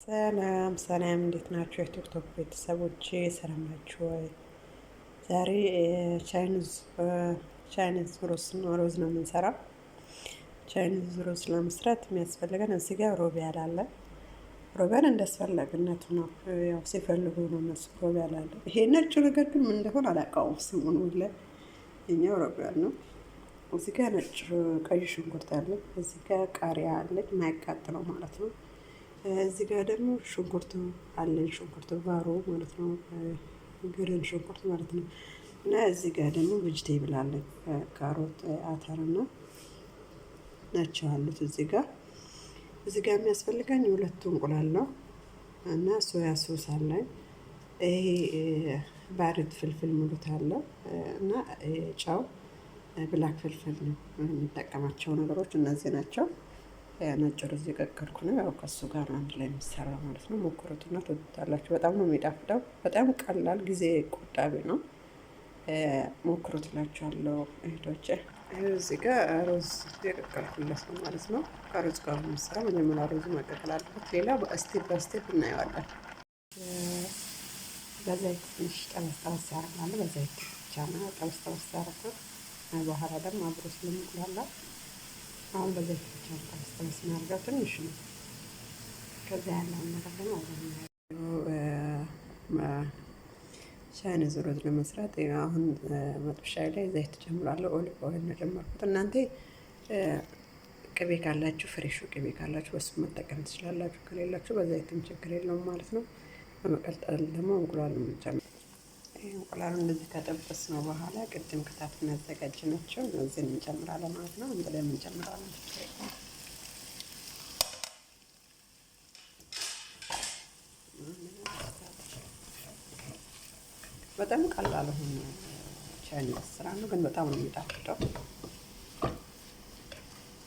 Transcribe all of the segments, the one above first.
ሰላም ሰላም፣ እንዴት ናችሁ የቲክቶክ ቤተሰቦቼ? ሰላም ናችሁ ወይ? ዛሬ ቻይኒዝ ሮዝ ነው የምንሰራው። ቻይኒዝ ሮዝ ለመስራት የሚያስፈልገን እዚህ ጋር ሮቢያል አለ። ሮቢያል እንዳስፈላጊነቱ ነው፣ ያው ሲፈልጉ ነው እነሱ ሮቢያል አለ። ይሄ ነጭ ነገር ግን ምን እንደሆነ አላውቀውም ስሙን። ሁላ የኛው ሮቢያል ነው። እዚህ ጋር ነጭ ቀይ ሽንኩርት አለ። እዚህ ጋር ቃሪያ አለ፣ የማያቃጥለው ማለት ነው። እዚህ ጋር ደግሞ ሽንኩርት አለኝ፣ ሽንኩርት ባሮ ማለት ነው፣ ግሪን ሽንኩርት ማለት ነው። እና እዚህ ጋር ደግሞ ቬጅቴብል አለኝ፣ ካሮት፣ አተር እና ናቸው አሉት። እዚህ ጋር የሚያስፈልገኝ ሁለቱ እንቁላል ነው እና ሶያ ሶስ አለኝ። ይሄ ባሪት ፍልፍል ሙሉት አለ እና ጨው፣ ብላክ ፍልፍል ነው የሚጠቀማቸው ነገሮች እነዚህ ናቸው። ነጭ ሩዝ የቀቀልኩ ነው። ያው ከሱ ጋር አንድ ላይ የሚሰራ ማለት ነው። ሞክሩትና ትወዱታላችሁ። በጣም ነው የሚጣፍጠው። በጣም ቀላል ጊዜ ቆጣቢ ነው። ሞክሩት እላችኋለሁ እህቶቼ። እዚህ ጋር ሩዝ የቀቀልኩለት ነው ማለት ነው። ከሩዝ ጋር የሚሰራ መጀመሪያ ሩዝ መቀቀል አለበት። ሌላ በስቴፕ በስቴፕ እናየዋለን። በዘይት ትንሽ ጠበስ ጠበስ ያደርጋል። በዘይት ብቻ ነው ጠበስ ጠበስ ያደርጋል። በኋላ ደግሞ አብሮ ስለሚቁላላ አሁን በዘይት ብቻ ጠበስ ጠበስ እናድርገው ትንሽ ነው። ከዛ ያለውን ነገር ደግሞ ቻይኒዝ ሮዝ ለመስራት አሁን መጥበሻዬ ላይ ዘይት ጨምራለሁ። ኦሊቭ ኦይል ነው ጨመርኩት። እናንተ ቅቤ ካላችሁ ፍሬሹ ቅቤ ካላችሁ በሱ መጠቀም ትችላላችሁ። ከሌላችሁ በዘይትም ችግር የለውም ማለት ነው። በመቀጠል ደግሞ እንቁላሉን ጨምራለሁ። እንቁላሉን እንደዚህ ከጠበስ ነው በኋላ ቅድም ከታትፈን ያዘጋጀናቸው እነዚህን እንጨምራለን ማለት ነው። አንድ ላይ እንጨምራለን። በጣም ቀላል ሆነ ቻይኒዝ ስራ ነው፣ ግን በጣም ነው የሚጣፍጠው።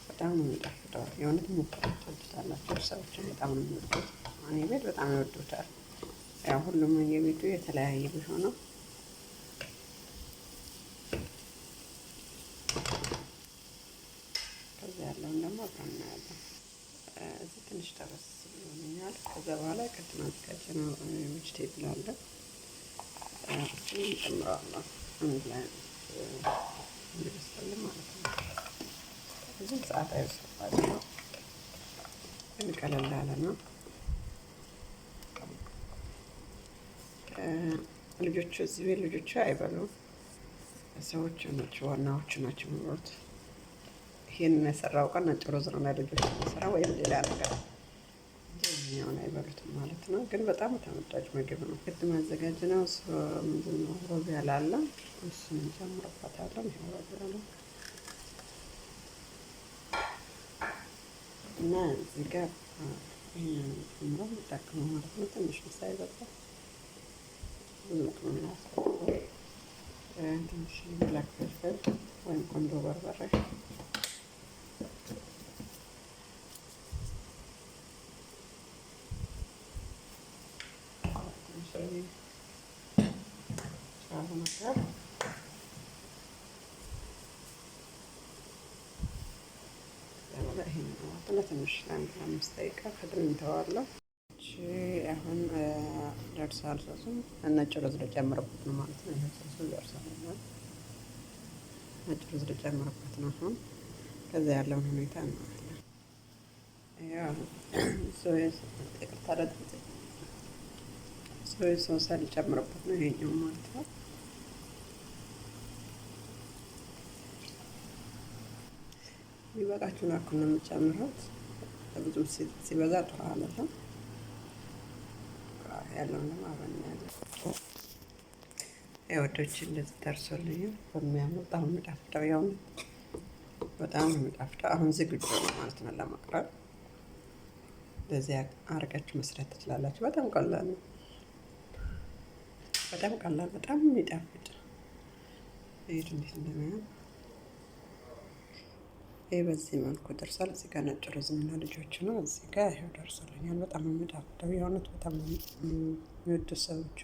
በጣም ነው የሚጣፍጠው። የእውነት ሞክሩት፣ ትወዱታላችሁ። ሰዎችን በጣም ነው የሚወዱት። እኔ ቤት በጣም ይወዱታል። ያው ሁሉም የቤቱ የተለያየ ቢሆነው ከዛ ያለውን ደግሞ አብረን እናያለን። እዚህ ትንሽ ጠበስ ብሎኛል። ከዛ በኋላ ቅድም አዘጋጀነው ቬጅቴብል አለ እንጨምረዋለን አንድ ላይ እንዲበስልልን ማለት ነው። ብዙ ሰዓት አይወስድባቸው፣ ግን ቀለል ያለ ነው። ልጆቹ እዚህ ቤት ልጆቹ አይበሉም። ሰዎቹ ናቸው ዋናዎቹ ናቸው የሚበሉት። ይሄንን የሰራው ቀን ነጭ ሩዝ ነው ለልጆች የሚሰራ ወይም ሌላ ነገር ኛውን አይበሉትም ማለት ነው። ግን በጣም ተመጣጭ ምግብ ነው። ቅድም ያዘጋጅነው ምንድን ነው ሮቢያል አለ፣ እሱን እንጨምርበታለን። ይሄ ሮቢያል እና እዚህ ጋር ይሄንን ጨምሮ እንጠቀመው ማለት ነው። ትንሽ ምሳይ በቃ ትንሽ ብላክ ፔፐር ወይም ቆንጆ በርበሬ ትንሽ ለአንድ 5 ደቂቃ ከድን እንተዋለሁ። አሁን ደርሷል። ሶሱም ነጭ ሩዝ ልጨምርበት ነው ማለት ነው። ይሄ ሶሱ ደርሷል። ነጭ ሩዝ ልጨምርበት ነው አሁን። ከዛ ያለውን ሁኔታ እናያለን። ያው ሶያ ሶስ ልጨምርበት ነው ይሄኛው ማለት ነው። ይበቃችሁን አኩል ነው የምጨምረው። ብዙ ሲበዛ ጥሩ አይደለም። ያለውን ደግሞ አብረን እናያለን። ወዶች እንደዚህ ደርሶልኝ በሚያምር በጣም የሚጣፍጠው ያው በጣም የሚጣፍጠው አሁን ዝግጁ ነው ማለት ነው ለማቅረብ። በዚህ አርጋችሁ መስራት ትችላላችሁ። በጣም ቀላል ነው። በጣም ቀላል፣ በጣም የሚጣፍጥ ይሄ እንዴት እንደሚሆን ይሄ በዚህ መልኩ ደርሷል። እዚህ ጋር ነጭ ሩዝ እና ልጆች ነው። እዚህ ጋር ይሄው ደርሶልኛል። በጣም የሚጣፍጠው የእውነት በጣም የሚወዱ ሰዎቹ